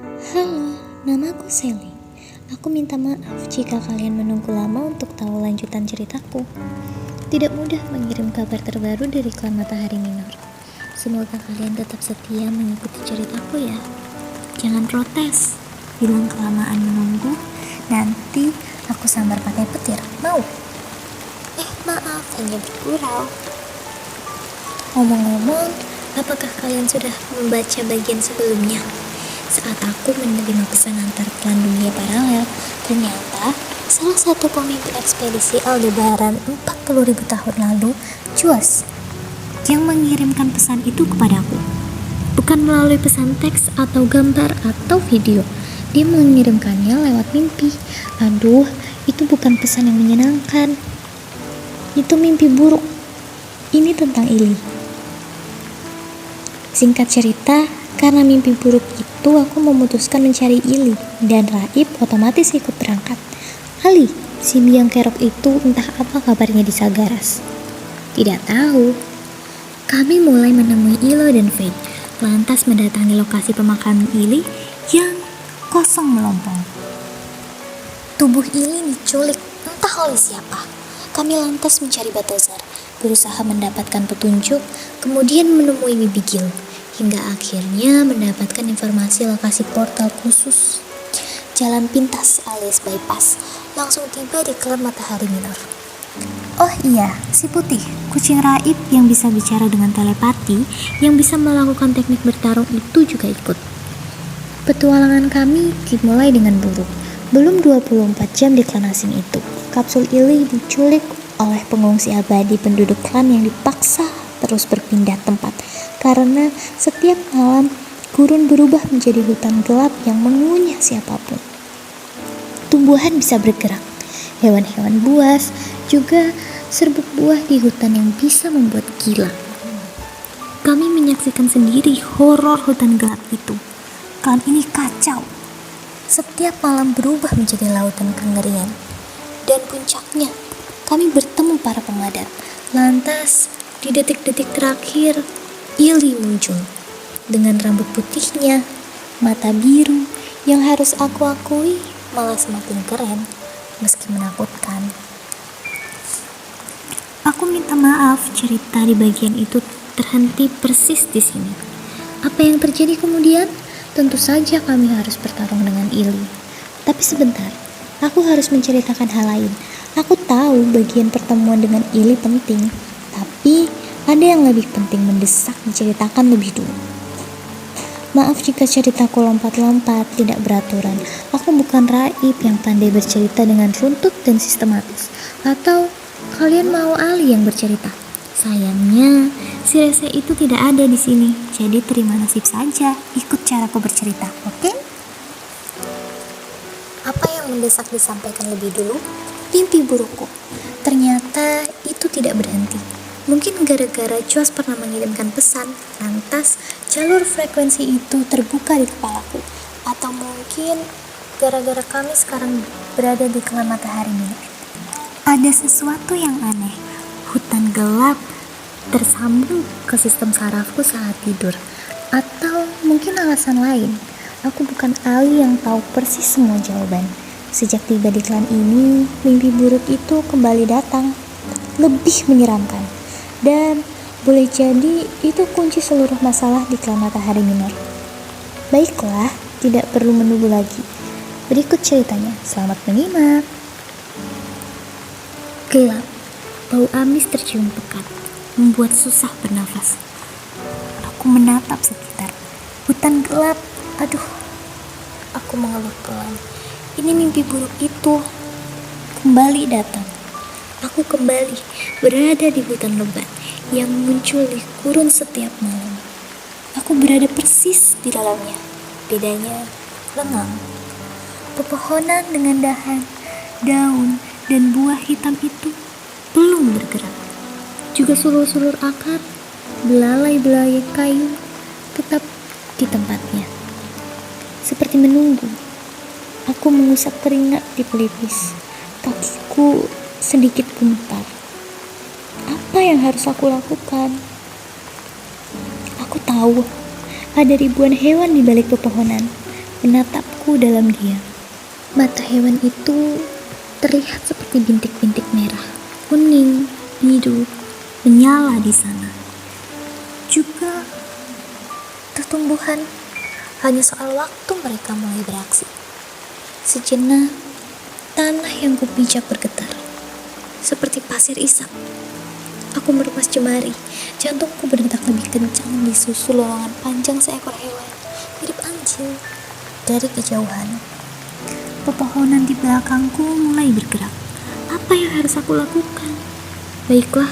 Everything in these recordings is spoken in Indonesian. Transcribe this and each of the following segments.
Halo, namaku Sally. Aku minta maaf jika kalian menunggu lama untuk tahu lanjutan ceritaku. Tidak mudah mengirim kabar terbaru dari klan Matahari Minor. Semoga kalian tetap setia mengikuti ceritaku ya. Jangan protes, bilang kelamaan menunggu, nanti aku sambar pakai petir, mau? Maaf, hanya bergurau. Ngomong-ngomong, apakah kalian sudah membaca bagian sebelumnya? Saat aku menerima pesan antar klan dunia paralel, ternyata salah satu pemimpin ekspedisi Aldebaran 40.000 tahun lalu, Juas, yang mengirimkan pesan itu kepadaku. Bukan melalui pesan teks atau gambar atau video. Dia mengirimkannya lewat mimpi. Aduh, itu bukan pesan yang menyenangkan. Itu mimpi buruk. Ini tentang Ili. Singkat cerita, karena mimpi buruk itu aku memutuskan mencari Ili, dan Raib otomatis ikut berangkat. Ali, si biang kerok itu entah apa kabarnya di Sagaras. Tidak tahu. Kami mulai menemui Ilo dan Fade, lantas mendatangi lokasi pemakaman Ili yang kosong melompong. Tubuh Ili diculik, entah oleh siapa. Kami lantas mencari Balthazar, berusaha mendapatkan petunjuk, kemudian menemui Bibi Gil, hingga akhirnya mendapatkan informasi lokasi portal khusus. Jalan pintas alias bypass, langsung tiba di klan Matahari Minor. Oh iya, si Putih, kucing Raib yang bisa bicara dengan telepati, yang bisa melakukan teknik bertarung itu juga ikut. Petualangan kami dimulai dengan buruk. Belum 24 jam di klan asing itu, kapsul Ili diculik oleh pengungsi abadi penduduk klan yang dipaksa terus berpindah tempat karena setiap malam gurun berubah menjadi hutan gelap yang mengunyah siapapun. Tumbuhan bisa bergerak, hewan-hewan buas, juga serbuk buah di hutan yang bisa membuat gila. Kami menyaksikan sendiri horor hutan gelap itu. Klan ini kacau. Setiap malam berubah menjadi lautan kengerian. Dan puncaknya, kami bertemu para pemadam. Lantas, di detik-detik terakhir, Ili muncul. Dengan rambut putihnya, mata biru, yang harus aku akui malah semakin keren, meski menakutkan. Aku minta maaf cerita di bagian itu terhenti persis di sini. Apa yang terjadi kemudian? Tentu saja kami harus bertarung dengan Ili. Tapi sebentar, aku harus menceritakan hal lain. Aku tahu bagian pertemuan dengan Ili penting, tapi ada yang lebih penting mendesak diceritakan lebih dulu. Maaf jika ceritaku lompat-lompat, tidak beraturan. Aku bukan Raib yang pandai bercerita dengan runtut dan sistematis. Atau kalian mau Ali yang bercerita? Sayangnya, si Rese itu tidak ada di sini. Jadi terima nasib saja, ikut caraku bercerita, oke? Apa yang mendesak disampaikan lebih dulu? Mimpi burukku. Ternyata itu tidak berhenti. Mungkin gara-gara Juas pernah mengirimkan pesan, lantas jalur frekuensi itu terbuka di kepalaku. Atau mungkin gara-gara kami sekarang berada di klan Matahari Minor. Ada sesuatu yang aneh. Hutan gelap tersambung ke sistem sarafku saat tidur. Atau mungkin alasan lain. Aku bukan Ali yang tahu persis semua jawaban. Sejak tiba di klan ini, mimpi buruk itu kembali datang. Lebih menyeramkan. Dan boleh jadi itu kunci seluruh masalah di klan Matahari Minor. Baiklah, tidak perlu menunggu lagi. Berikut ceritanya. Selamat menyimak. Gelap. Bau amis tercium pekat, membuat susah bernafas. Aku menatap sekitar. Hutan gelap. Aduh. Aku mengeluh pelan. Ini mimpi buruk itu kembali datang. Aku kembali berada di hutan lebat yang muncul di gurun setiap malam. Aku berada persis di dalamnya. Bedanya lengang. Pepohonan dengan dahan, daun, dan buah hitam itu belum bergerak. Juga sulur-sulur akar, belalai-belalai kayu tetap di tempatnya. Seperti menunggu. Aku mengusap keringat di pelipis. Kakiku sedikit gemetar. Apa yang harus aku lakukan? Aku tahu ada ribuan hewan di balik pepohonan. menatapku dalam diam. Mata hewan itu terlihat seperti bintik-bintik merah, kuning, biru, menyala di sana. Juga tumbuhan, hanya soal waktu mereka mulai beraksi. Sejenak, tanah yang kupijak bergetar, seperti pasir isap. Aku melepas jemari, jantungku berdetak lebih kencang di susul lolongan panjang seekor hewan, mirip anjing. Dari kejauhan, pepohonan di belakangku mulai bergerak. Apa yang harus aku lakukan? Baiklah,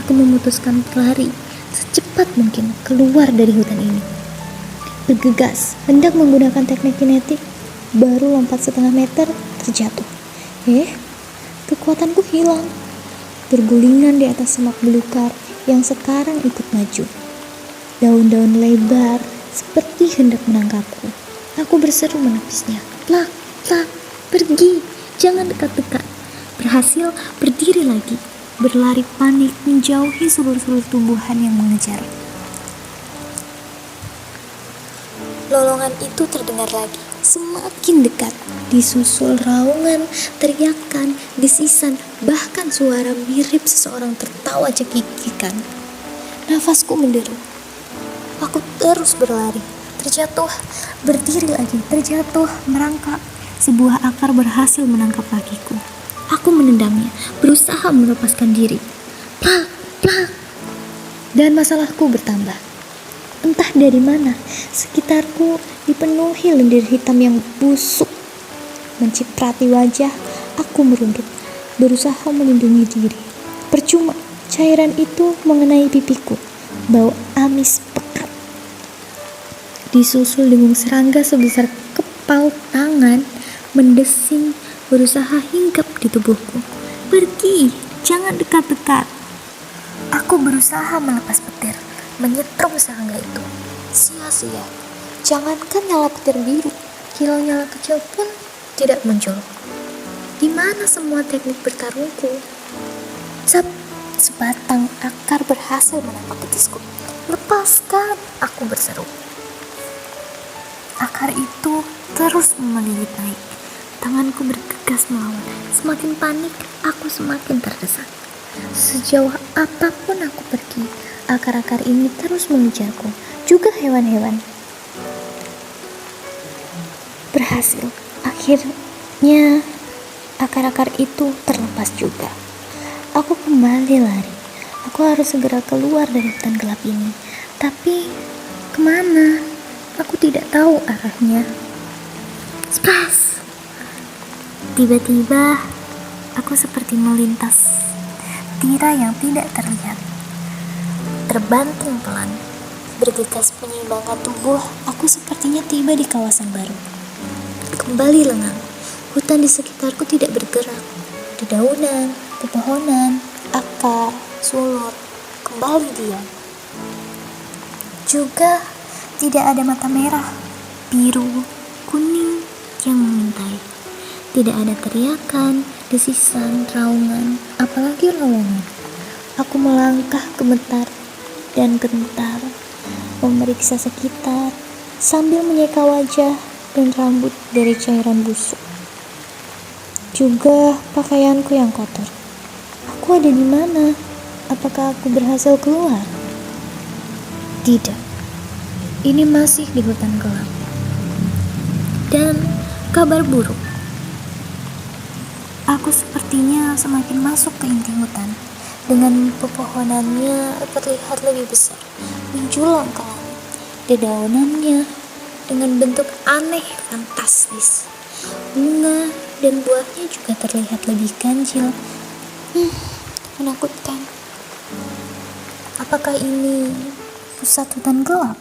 aku memutuskan berlari secepat mungkin keluar dari hutan ini. Bergegas, hendak menggunakan teknik kinetik, baru lompat setengah meter, terjatuh. Kekuatanku hilang. Bergulingan di atas semak belukar yang sekarang ikut maju. Daun-daun lebar seperti hendak menangkapku. Aku berseru menepisnya. Plak, plak, pergi, jangan dekat-dekat. Berhasil berdiri lagi, berlari panik menjauhi seluruh tumbuhan yang mengejar. Lolongan itu terdengar lagi, semakin dekat, disusul raungan, teriakan, desisan, bahkan suara mirip seseorang tertawa cekikikan. Nafasku menderu. Aku terus berlari, terjatuh, berdiri lagi, terjatuh, merangkak. Sebuah akar berhasil menangkap kakiku. Aku menendangnya, berusaha melepaskan diri. Plak, plak. Dan masalahku bertambah. Entah dari mana, sekitarku dipenuhi lendir hitam yang busuk. Menciprati wajah, aku merunduk, berusaha melindungi diri. Percuma, cairan itu mengenai pipiku, bau amis pekat. Disusul dengung serangga sebesar kepal tangan, mendesing, berusaha hinggap di tubuhku. Pergi, jangan dekat-dekat. Aku berusaha melepas petir, menyetrum serangga itu. Sia-sia. Jangankan nyala petir biru, kilau nyala kecil pun tidak muncul. Di mana semua teknik bertarungku? Sebatang akar berhasil menangkap betisku. Lepaskan, aku berseru. Akar itu terus melilit naik. Tanganku bergegas melawan. Semakin panik, aku semakin terdesak. Sejauh apapun aku pergi, akar-akar ini terus mengejarku. Juga hewan-hewan. Berhasil. Akhirnya, akar-akar itu terlepas juga. Aku kembali lari. Aku harus segera keluar dari hutan gelap ini. Tapi, kemana? Aku tidak tahu arahnya. Splash! Tiba-tiba, aku seperti melintas tirai yang tidak terlihat. Terbanting pelan, bergegas menyeimbangkan tubuh, aku sepertinya tiba di kawasan baru. Kembali lengang, hutan di sekitarku tidak bergerak. Dedaunan, pepohonan, akar, sulut, kembali diam. Juga tidak ada mata merah, biru, kuning yang mengintai. Tidak ada teriakan, desisan, raungan, apalagi lolongan. Aku melangkah gemetar dan gentar, memeriksa sekitar sambil menyeka wajah dan rambut dari cairan busuk. Juga pakaianku yang kotor. Aku ada di mana? Apakah aku berhasil keluar? Tidak. Ini masih di hutan gelap. Dan kabar buruk. Aku sepertinya semakin masuk ke inti hutan. Dengan pepohonannya terlihat lebih besar, menjulang ke langit. Dedaunannya dengan bentuk aneh fantastis. Bunga dan buahnya juga terlihat lebih ganjil. Menakutkan. Apakah ini pusat hutan gelap?